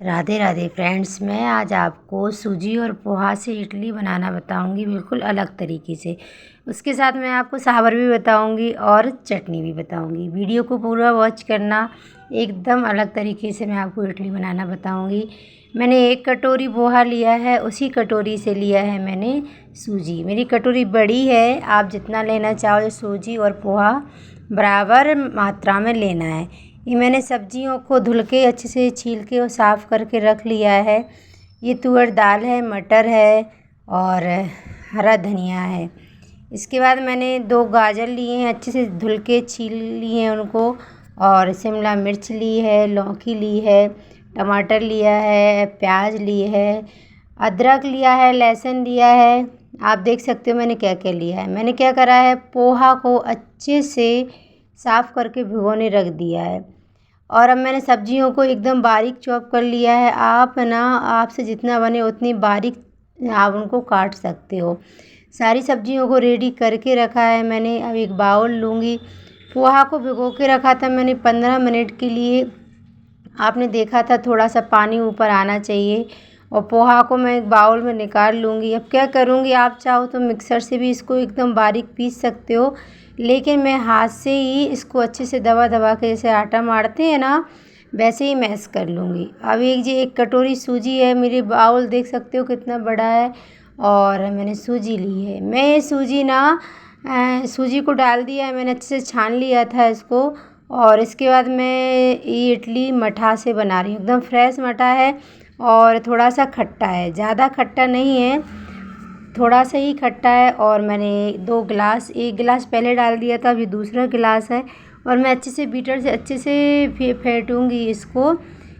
Radhe Radhe friends, मैं आज आपको सूजी और पोहा से इडली बनाना बताऊंगी, बिल्कुल अलग तरीके से। उसके साथ मैं आपको सांभर भी बताऊंगी और चटनी भी बताऊंगी। वीडियो को पूरा वॉच करना, एकदम अलग तरीके से मैं आपको इडली बनाना बताऊंगी। मैंने 1 कटोरी पोहा लिया है, उसी कटोरी से लिया है मैंने सूजी। मेरी कटोरी बड़ी है, आप जितना लेना चाहो सूजी और पोहा बराबर मात्रा में लेना है। ये मैंने सब्जियों को धुल के अच्छे से छील के और साफ़ करके रख लिया है। ये तुअर दाल है, मटर है और हरा धनिया है। इसके बाद मैंने 2 गाजर लिए हैं, अच्छे से धुल के छील लिए हैं उनको, और शिमला मिर्च ली है, लौकी ली है, टमाटर लिया है, प्याज लिए है, अदरक लिया है, लहसुन लिया है। आप देख सकते हो मैंने क्या क्या लिया है। मैंने क्या करा है, पोहा को अच्छे से साफ़ करके भिगोने रख दिया है। और अब मैंने सब्जियों को एकदम बारीक चॉप कर लिया है। आप ना, आपसे जितना बने उतनी बारीक आप उनको काट सकते हो। सारी सब्जियों को रेडी करके रखा है मैंने। अब एक बाउल लूँगी। पोहा को भिगो के रखा था मैंने 15 मिनट के लिए। आपने देखा था थोड़ा सा पानी ऊपर आना चाहिए। और पोहा को मैं एक बाउल में निकाल लूँगी। अब क्या करूँगी, आप चाहो तो मिक्सर से भी इसको एकदम बारीक पीस सकते हो, लेकिन मैं हाथ से ही इसको अच्छे से दबा दबा के, जैसे आटा मारते हैं ना, वैसे ही मैश कर लूँगी। अब एक कटोरी सूजी है, मेरी बाउल देख सकते हो कितना बड़ा है, और मैंने सूजी ली है। मैं ये सूजी ना सूजी को डाल दिया है मैंने, अच्छे से छान लिया था इसको। और इसके बाद मैं ये इडली मठा से बना रही हूँ, एकदम फ्रेश मठा है और थोड़ा सा खट्टा है, ज़्यादा खट्टा नहीं है, थोड़ा सा ही खट्टा है। और मैंने 2 गिलास, 1 गिलास पहले डाल दिया था, अभी दूसरा गिलास है। और मैं अच्छे से बीटर से अच्छे से फेंटूँगी इसको,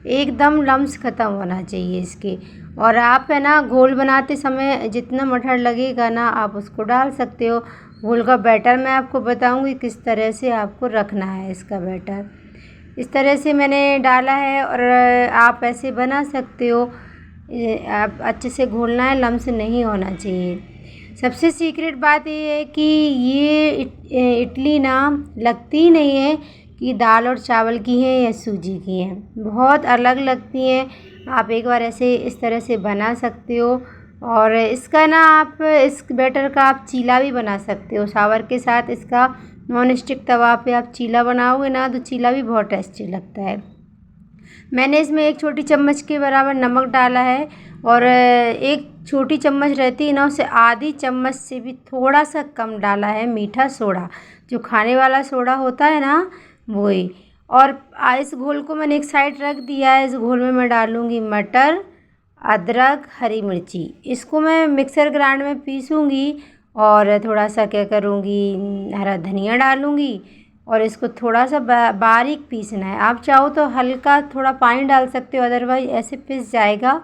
एकदम लम्स ख़त्म होना चाहिए इसके। और आप है ना, घोल बनाते समय जितना मटर लगेगा ना, आप उसको डाल सकते हो। घोल का बैटर मैं आपको बताऊँगी किस तरह से आपको रखना है इसका बैटर। इस तरह से मैंने डाला है, और आप ऐसे बना सकते हो। आप अच्छे से घोलना है, लम्स नहीं होना चाहिए। सबसे सीक्रेट बात ये है कि ये इडली ना लगती ही नहीं है कि दाल और चावल की है या सूजी की है, बहुत अलग लगती हैं। आप एक बार ऐसे इस तरह से बना सकते हो। और इसका ना, आप इस बैटर का आप चीला भी बना सकते हो सांभर के साथ। इसका नॉन स्टिक तवा पे आप चीला बनाओगे ना, तो चीला भी बहुत टेस्टी लगता है। मैंने इसमें 1 छोटी चम्मच के बराबर नमक डाला है, और 1 छोटी चम्मच रहती है ना, उससे आधी चम्मच से भी थोड़ा सा कम डाला है मीठा सोडा, जो खाने वाला सोडा होता है ना, वही। और इस घोल को मैंने एक साइड रख दिया है। इस घोल में मैं डालूँगी मटर, अदरक, हरी मिर्ची। इसको मैं मिक्सर ग्राइंड में पीसूँगी, और थोड़ा सा क्या करूँगी, हरा धनिया डालूँगी, और इसको थोड़ा सा बारीक पीसना है। आप चाहो तो हल्का थोड़ा पानी डाल सकते हो, अदरवाइज ऐसे पिस जाएगा।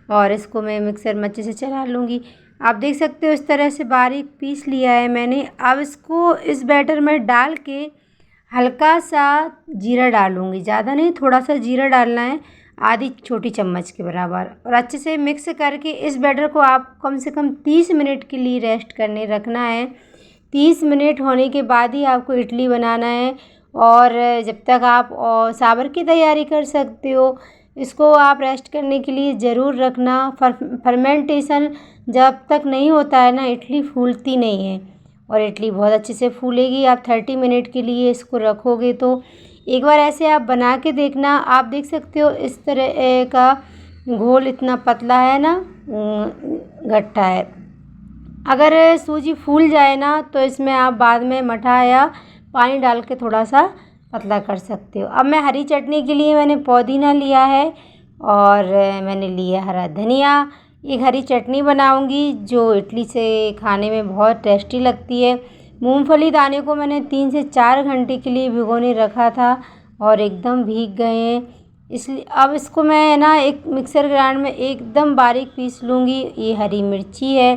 और इसको मैं मिक्सर में अच्छे से चला लूँगी। आप देख सकते हो इस तरह से बारीक पीस लिया है मैंने। अब इसको इस बैटर में डाल के हल्का सा जीरा डालूँगी, ज़्यादा नहीं, थोड़ा सा जीरा डालना है, आधी छोटी चम्मच के बराबर। और अच्छे से मिक्स करके इस बैटर को आप कम से कम 30 मिनट के लिए रेस्ट करने रखना है। 30 मिनट होने के बाद ही आपको इडली बनाना है। और जब तक आप सांभर की तैयारी कर सकते हो, इसको आप रेस्ट करने के लिए ज़रूर रखना। फर्मेंटेशन जब तक नहीं होता है ना, इडली फूलती नहीं है, और इडली बहुत अच्छे से फूलेगी। आप 30 मिनट के लिए इसको रखोगे तो एक बार ऐसे आप बना के देखना। आप देख सकते हो इस तरह का घोल इतना पतला है ना, गट्टा है। अगर सूजी फूल जाए ना, तो इसमें आप बाद में मठा या पानी डाल के थोड़ा सा पतला कर सकते हो। अब मैं हरी चटनी के लिए मैंने पुदीना लिया है, और मैंने लिया हरा धनिया। एक हरी चटनी बनाऊंगी जो इडली से खाने में बहुत टेस्टी लगती है। मूंगफली दाने को मैंने 3 से 4 घंटे के लिए भिगोने रखा था, और एकदम भीग गए हैं, इसलिए अब इसको मैं ना एक मिक्सर ग्राइंड में एकदम बारीक पीस लूँगी। ये हरी मिर्ची है,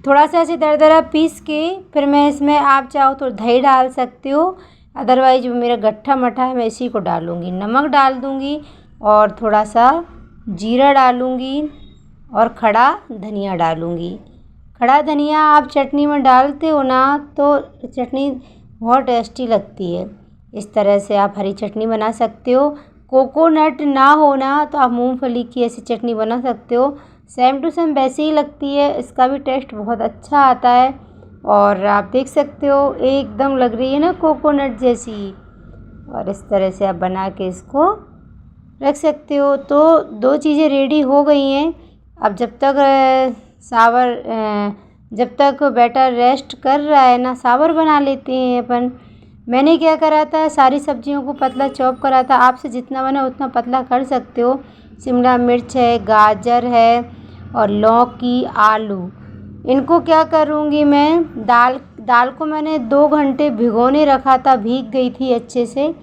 थोड़ा सा ऐसे दरदरा पीस के फिर मैं इसमें, आप चाहो तो दही डाल सकते हो, अदरवाइज जो मेरा गट्ठा मठा है मैं इसी को डालूँगी। नमक डाल दूँगी, और थोड़ा सा जीरा डालूँगी, और खड़ा धनिया डालूँगी। खड़ा धनिया आप चटनी में डालते हो ना, तो चटनी बहुत टेस्टी लगती है। इस तरह से आप हरी चटनी बना सकते हो। कोकोनट ना हो ना तो आप मूंगफली की ऐसी चटनी बना सकते हो। सेम टू सेम वैसे ही लगती है, इसका भी टेस्ट बहुत अच्छा आता है। और आप देख सकते हो एकदम लग रही है ना कोकोनट जैसी। और इस तरह से आप बना के इसको रख सकते हो। तो 2 चीज़ें रेडी हो गई हैं। अब जब तक बैटर रेस्ट कर रहा है ना, सांभर बना लेते हैं अपन। मैंने क्या करा था, सारी सब्जियों को पतला चॉप करा था। आपसे जितना बना उतना पतला कर सकते हो। शिमला मिर्च है, गाजर है और लौकी, आलू। इनको क्या करूँगी मैं, दाल को मैंने 2 घंटे भिगोने रखा था, भीग गई थी अच्छे से।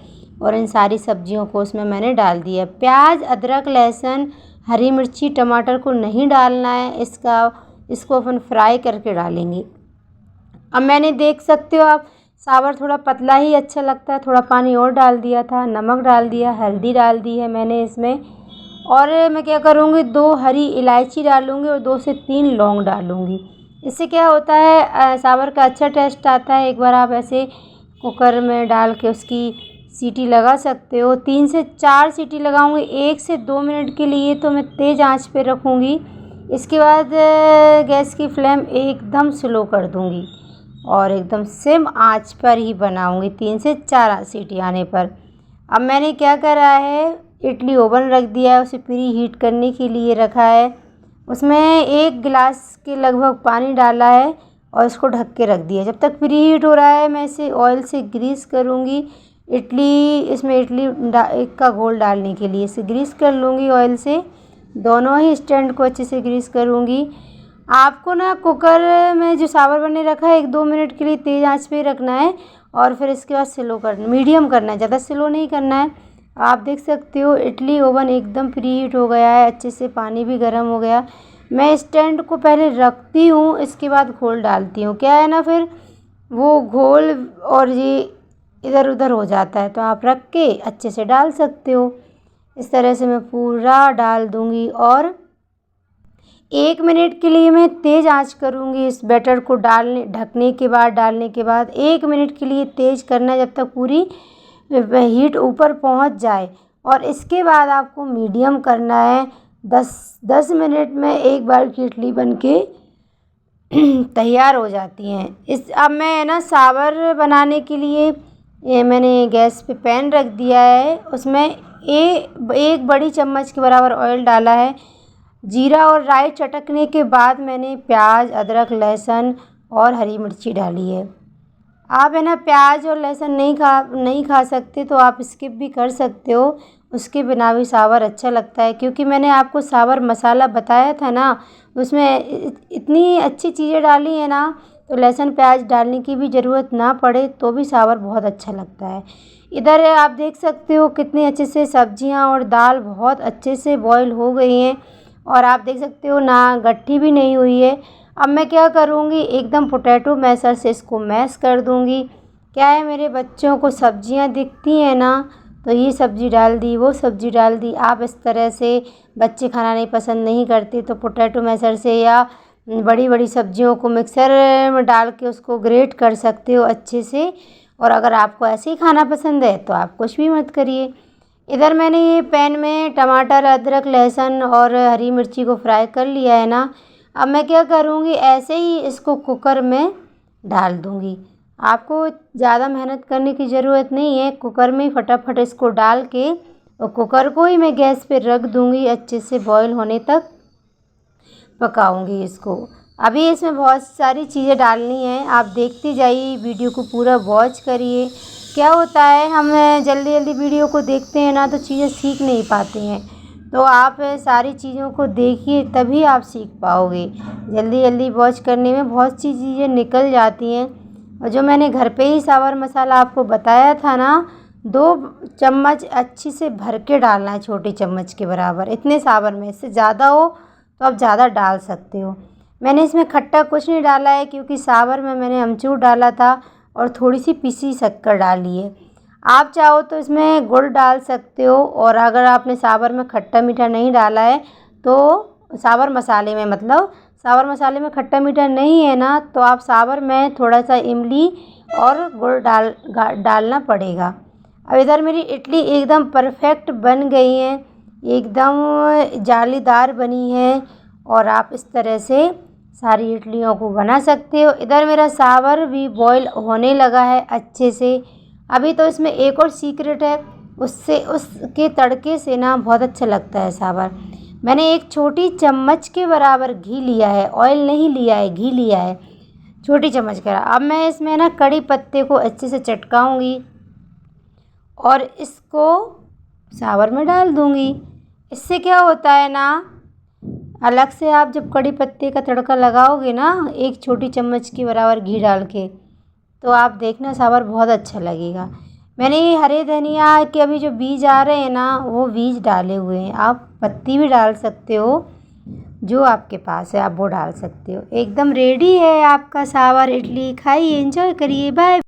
और इन सारी सब्जियों को उसमें मैंने डाल दिया। प्याज, अदरक, लहसुन, हरी मिर्ची, टमाटर को नहीं डालना है, इसको अपन फ्राई करके डालेंगे। अब मैंने देख सकते हो आप, सांभर थोड़ा पतला ही अच्छा लगता है, थोड़ा पानी और डाल दिया था, नमक डाल दिया, हल्दी डाल दी है मैंने इसमें। और मैं क्या करूँगी, 2 हरी इलायची डालूँगी और 2 से 3 लौंग डालूँगी। इससे क्या होता है, सांभर का अच्छा टेस्ट आता है। एक बार आप ऐसे कुकर में डाल के उसकी सीटी लगा सकते हो। 3 से 4 सीटी लगाऊंगी। 1 से 2 मिनट के लिए तो मैं तेज़ आंच पे रखूँगी। इसके बाद गैस की फ्लेम एकदम स्लो कर दूँगी और एकदम सिम आंच पर ही बनाऊँगी 3 से 4 सीटी आने पर। अब मैंने क्या करा है, इडली ओवन रख दिया है, उसे प्री हीट करने के लिए रखा है। उसमें 1 गिलास के लगभग पानी डाला है और इसको ढक के रख दिया। जब तक प्री हीट हो रहा है, मैं इसे ऑयल से ग्रीस करूँगी। इसमें इडली का घोल डालने के लिए इसे ग्रीस कर लूँगी ऑयल से। दोनों ही स्टैंड को अच्छे से ग्रीस करूँगी। आपको ना कुकर में जो सांभर बनने रखा है 1-2 मिनट के लिए तेज़ आंच पे ही रखना है और फिर इसके बाद मीडियम करना है, ज़्यादा स्लो नहीं करना है। आप देख सकते हो इडली ओवन एकदम प्री हीट हो गया है, अच्छे से पानी भी गर्म हो गया। मैं स्टैंड को पहले रखती हूँ, इसके बाद घोल डालती हूँ। क्या है ना, फिर वो घोल और ये इधर उधर हो जाता है, तो आप रख के अच्छे से डाल सकते हो। इस तरह से मैं पूरा डाल दूँगी और 1 मिनट के लिए मैं तेज़ आंच करूँगी। इस बैटर को डालने के बाद 1 मिनट के लिए तेज़ करना है, जब तक पूरी हीट ऊपर पहुँच जाए। और इसके बाद आपको मीडियम करना है। 10 मिनट में एक बार की इडली बनके तैयार हो जाती हैं। अब मैं ना सांभर बनाने के लिए ये मैंने गैस पे पैन रख दिया है। उसमें 1 बड़ी चम्मच के बराबर ऑयल डाला है। जीरा और राई चटकने के बाद मैंने प्याज, अदरक, लहसुन और हरी मिर्ची डाली है। आप है ना प्याज और लहसुन नहीं खा सकते तो आप स्किप भी कर सकते हो, उसके बिना भी सांभर अच्छा लगता है। क्योंकि मैंने आपको सांभर मसाला बताया था ना, उसमें इतनी अच्छी चीज़ें डाली है ना, तो लहसुन प्याज डालने की भी ज़रूरत ना पड़े तो भी सांभर बहुत अच्छा लगता है। इधर आप देख सकते हो कितने अच्छे से सब्जियां और दाल बहुत अच्छे से बॉईल हो गई हैं और आप देख सकते हो ना गट्ठी भी नहीं हुई है। अब मैं क्या करूँगी, एकदम पोटैटो मैशर से इसको मैश कर दूँगी। क्या है, मेरे बच्चों को सब्जियां दिखती हैं ना, तो ये सब्ज़ी डाल दी, वो सब्ज़ी डाल दी। आप इस तरह से, बच्चे खाना नहीं पसंद नहीं करते तो पोटैटो मैशर से या बड़ी बड़ी सब्जियों को मिक्सर में डाल के उसको ग्रेट कर सकते हो अच्छे से। और अगर आपको ऐसे ही खाना पसंद है तो आप कुछ भी मत करिए। इधर मैंने ये पैन में टमाटर, अदरक, लहसुन और हरी मिर्ची को फ्राई कर लिया है ना। अब मैं क्या करूँगी, ऐसे ही इसको कुकर में डाल दूँगी। आपको ज़्यादा मेहनत करने की ज़रूरत नहीं है, कुकर में ही फटाफट इसको डाल के और कुकर को ही मैं गैस पे रख दूँगी। अच्छे से बॉईल होने तक पकाऊँगी इसको। अभी इसमें बहुत सारी चीज़ें डालनी हैं, आप देखते जाइए, वीडियो को पूरा वॉच करिए। क्या होता है, हम जल्दी जल्दी वीडियो को देखते हैं ना तो चीज़ें सीख नहीं पाते हैं। तो आप सारी चीज़ों को देखिए तभी आप सीख पाओगे। जल्दी जल्दी वॉच करने में बहुत सी चीज़ें निकल जाती हैं। और जो मैंने घर पे ही सांभर मसाला आपको बताया था ना, 2 चम्मच अच्छी से भर के डालना है, छोटी चम्मच के बराबर। इतने सांभर में, इससे ज़्यादा हो तो आप ज़्यादा डाल सकते हो। मैंने इसमें खट्टा कुछ नहीं डाला है क्योंकि सांभर में मैंने अमचूर डाला था और थोड़ी सी पिसी शक्कर डाली है। आप चाहो तो इसमें गुड़ डाल सकते हो। और अगर आपने सांभर में खट्टा मीठा नहीं डाला है तो सांभर मसाले में खट्टा मीठा नहीं है ना, तो आप सांभर में थोड़ा सा इमली और गुड़ डालना पड़ेगा। अब इधर मेरी इडली एकदम परफेक्ट बन गई हैं, एकदम जालीदार बनी है और आप इस तरह से सारी इडलियों को बना सकते हो। इधर मेरा सांभर भी बॉईल होने लगा है अच्छे से। अभी तो इसमें एक और सीक्रेट है, उसके तड़के से ना बहुत अच्छा लगता है सांभर। मैंने एक छोटी चम्मच के बराबर घी लिया है, ऑयल नहीं लिया है, घी लिया है छोटी चम्मच का। अब मैं इसमें ना कड़ी पत्ते को अच्छे से चटकाऊँगी और इसको सांभर में डाल दूँगी। इससे क्या होता है ना, अलग से आप जब कड़ी पत्ते का तड़का लगाओगे ना एक छोटी चम्मच के बराबर घी डाल के, तो आप देखना सांभर बहुत अच्छा लगेगा। मैंने ये हरे धनिया के अभी जो बीज आ रहे हैं ना, वो बीज डाले हुए हैं। आप पत्ती भी डाल सकते हो, जो आपके पास है आप वो डाल सकते हो। एकदम रेडी है आपका सांभर इडली। खाइए, एंजॉय करिए, बाय।